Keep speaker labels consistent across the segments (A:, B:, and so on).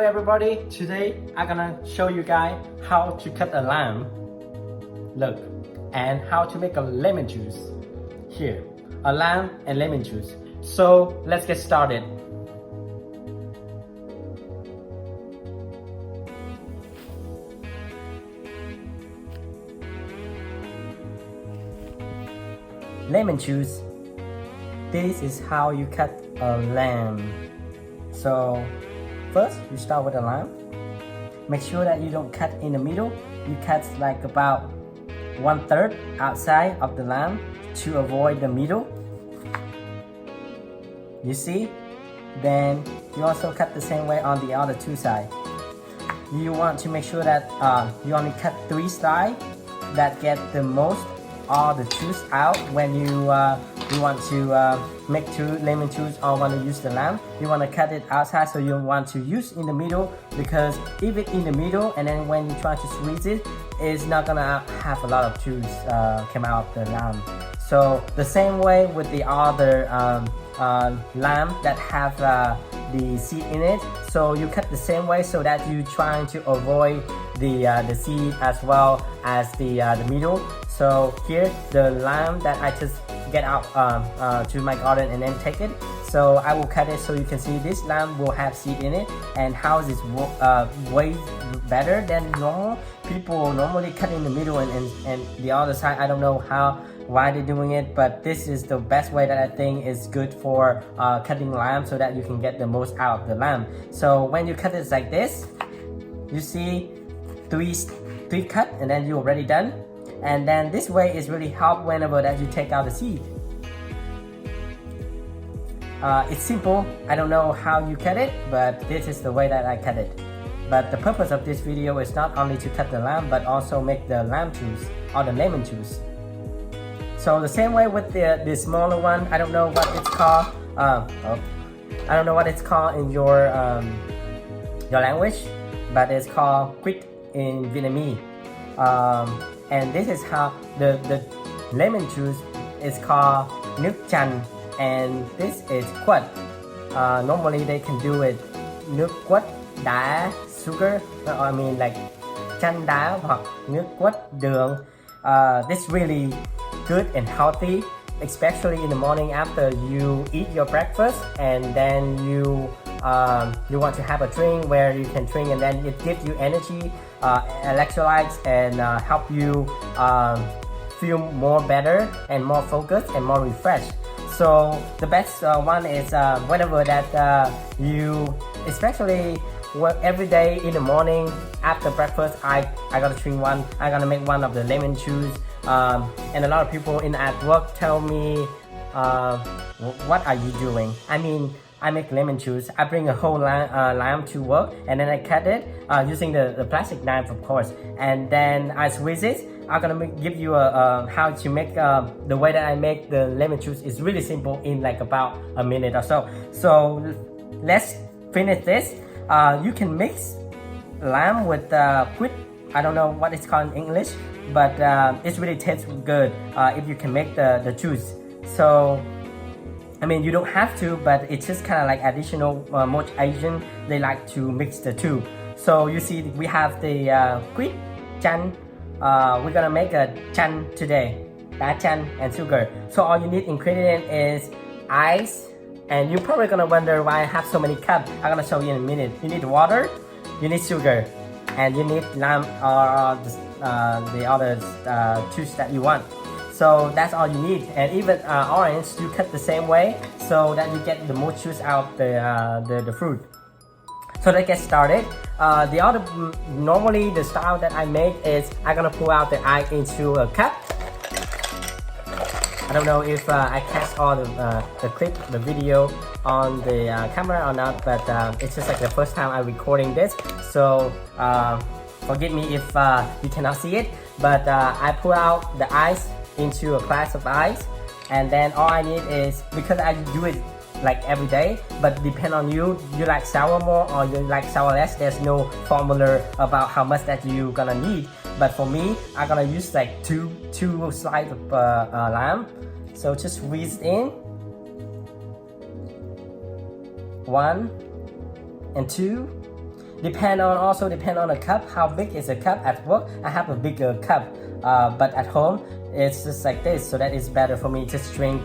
A: everybody, today I'm gonna show you guys how to cut a lime, look, and how to make a lemon juice. Here, a lime and lemon juice. So let's get started. Lemon juice. This is how you cut a lime. So first you start with a lime. Make sure that you don't cut in the middle. You cut like about 1/3 outside of the lime to avoid the middle. You see? Then you also cut the same way on the other two sides. You want to make sure that you only cut 3 sides that get the most all the juice out when you want to make 2 lemon juice or want to use the lime. You want to cut it outside, so you want to use in the middle, because if it's in the middle and then when you try to squeeze it, it's not gonna have a lot of juice come out of the lime. So the same way with the other lime that have the seed in it, so you cut the same way so that you trying to avoid the seed as well as the middle. So here the lime that I just get out to my garden and then take it. So I will cut it so you can see this lime will have seed in it, and how is way better than normal. People normally cut in the middle and the other side. I don't know why they're doing it, but this is the best way that I think is good for cutting lime, so that you can get the most out of the lime. So when you cut it like this, you see three cut, and then you're already done. And then this way is really help whenever that you take out the seed. It's simple. I don't know how you cut it, but this is the way that I cut it. But the purpose of this video is not only to cut the lime, but also make the lime juice or the lemon juice. So the same way with the smaller one, I don't know what it's called. I don't know what it's called in your language, but it's called quýt in Vietnamese. And this is how the lemon juice is called nước chanh, and this is quất. Normally they can do it nước quất đá, sugar, I mean like chanh đá hoặc nước quất đường. This really good and healthy, especially in the morning after you eat your breakfast, and then you want to have a drink where you can drink, and then it gives you energy, electrolytes, and help you feel more better and more focused and more refreshed. So the best one is whenever that you, especially every day in the morning after breakfast, I gotta drink one. I gotta make one of the lemon juice. And a lot of people at work tell me, what are you doing? I mean, I make lemon juice. I bring a whole lime to work, and then I cut it using the plastic knife, of course, and then I squeeze it. I'm gonna give you how to make the way that I make the lemon juice is really simple, in like about a minute or so. So let's finish this. You can mix lime with quýt. I don't know what it's called in English, but it really tastes good if you can make the juice. So I mean, you don't have to, but it's just kind of like additional. Most Asian, they like to mix the two. So you see, we have the quýt, chanh. We're gonna make a chanh today, đá chanh and sugar. So all you need ingredient is ice, and you're probably gonna wonder why I have so many cups. I'm gonna show you in a minute. You need water, you need sugar, and you need lime or the other juice that you want. So that's all you need. And even orange, you cut the same way so that you get the most juice out the fruit. So let's get started. The other, normally the style that I make is I'm gonna pour out the ice into a cup. I don't know if I catch all the clip, the video on the camera or not, but it's just like the first time I'm recording this. So forgive me if you cannot see it, but I pour out the ice into a glass of ice, and then all I need is, because I do it like every day, but depend on you. You like sour more or you like sour less. There's no formula about how much that you gonna need, but for me, I'm gonna use like two slices of lime. So just squeeze it in, 1 and 2. depend on the cup. How big is the cup? At work I have a bigger cup, but at home it's just like this, so that is better for me to drink,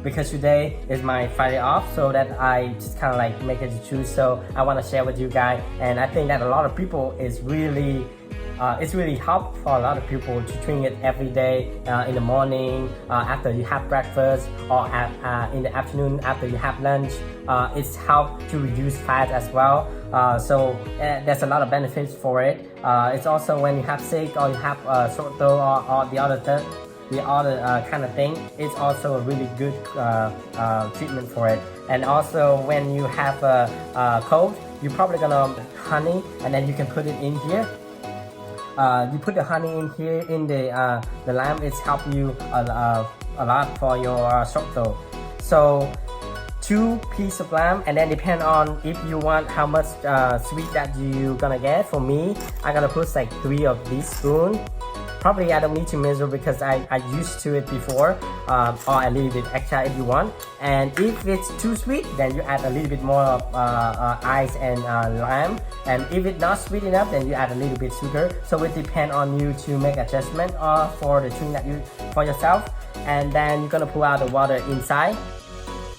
A: because today is my Friday off, so that I just kind of like make it to choose. So I want to share with you guys, and I think that a lot of people is really it's really helpful for a lot of people to drink it every day, in the morning, after you have breakfast, or in the afternoon after you have lunch. It's help to reduce fat as well. So there's a lot of benefits for it. It's also when you have sick, or you have sore throat, or the other kind of thing, it's also a really good treatment for it. And also when you have a cold, you're probably gonna honey, and then you can put it in here. You put the honey in here in the lime. It's help you a lot for your sore throat. So 2 pieces of lime, and then depend on if you want how much sweet that you gonna get. For me, I'm gonna put like 3 of these spoons. Probably I don't need to measure because I used to it before, or a little bit extra if you want. And if it's too sweet, then you add a little bit more of ice and lime. And if it's not sweet enough, then you add a little bit sugar. So it depends on you to make adjustment for the drink that you for yourself. And then you're gonna pull out the water inside.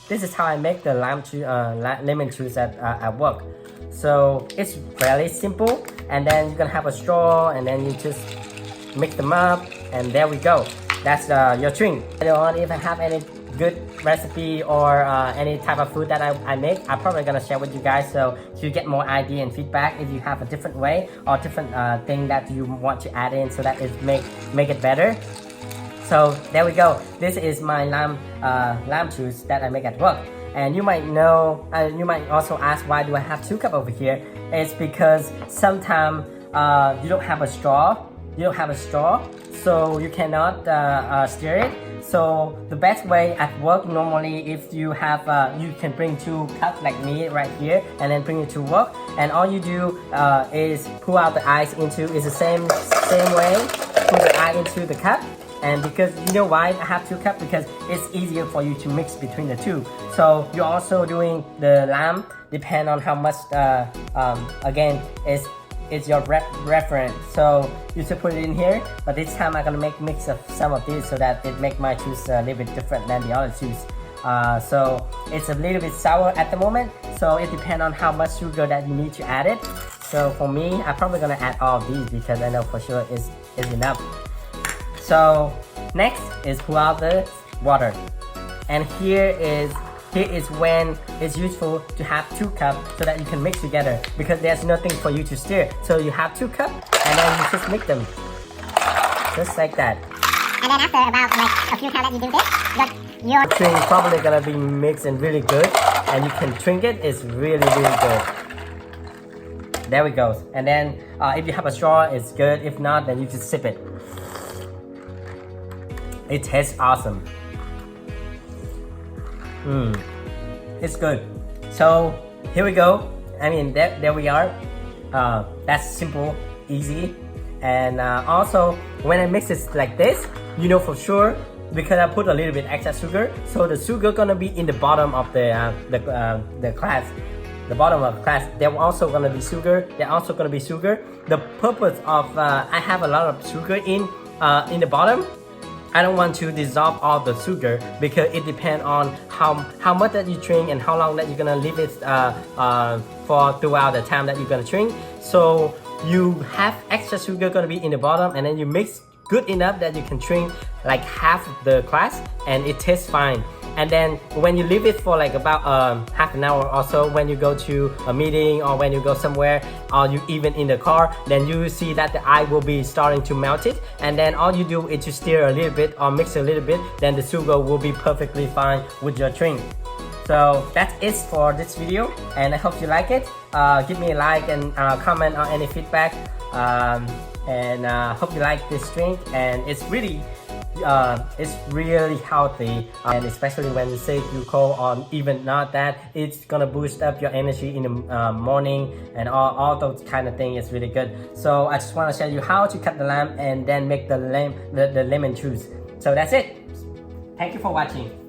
A: This is how I make the lemon juice at work. So it's fairly simple. And then you're gonna have a straw, and then you just mix them up, and there we go. That's your drink. Later on, if I have any good recipe or any type of food that I make, I'm probably gonna share with you guys, so you get more idea and feedback if you have a different way or different thing that you want to add in, so that it make it better. So there we go. This is my lime juice that I make at work. And you might know, you might also ask, why do I have 2 cups over here? It's because sometimes you don't have a straw. So you cannot stir it. So the best way at work, normally if you have you can bring 2 cups like me right here, and then bring it to work, and all you do is pour out the ice into, is the same way, put the ice into the cup. And because you know why I have 2 cups, because it's easier for you to mix between the 2. So you're also doing the lime, depend on how much again it's your reference. So you should put it in here, but this time I'm gonna mix of some of this, so that it make my juice a little bit different than the other juice. So it's a little bit sour at the moment, so it depends on how much sugar that you need to add it. So for me, I'm probably gonna add all of these, because I know for sure is enough. So next is pour out the water, and here is when it's useful to have 2 cups, so that you can mix together, because there's nothing for you to stir. So you have 2 cups, and then you just mix them, just like that.
B: And then after about like a few times that you do this, your
A: drink is probably gonna be mixed and really good, and you can drink it. It's really good. There we go. And then if you have a straw, it's good. If not, then you just sip it. It tastes awesome. It's good. So here we go. I mean, there we are. That's simple, easy. And also when I mix it like this, you know for sure, because I put a little bit extra sugar, so the sugar gonna be in the bottom of the glass. The bottom of the glass, there also gonna be sugar. The purpose of I have a lot of sugar in the bottom. I don't want to dissolve all the sugar, because it depends on how much that you drink and how long that you're gonna leave it for throughout the time that you're gonna drink. So you have extra sugar gonna be in the bottom, and then you mix good enough that you can drink like half the glass, and it tastes fine. And then when you leave it for like about half an hour or so, when you go to a meeting or when you go somewhere, or you even in the car, then you see that the ice will be starting to melt it. And then all you do is to stir a little bit or mix a little bit, then the sugar will be perfectly fine with your drink. So that's it for this video, and I hope you like it. Give me a like and comment on any feedback. And hope you like this drink, and it's really healthy, and especially when you say you cold, or even not that, it's gonna boost up your energy in the morning, and all those kind of things is really good. So I just want to show you how to cut the lime and then make the lemon juice. So that's it. Thank you for watching.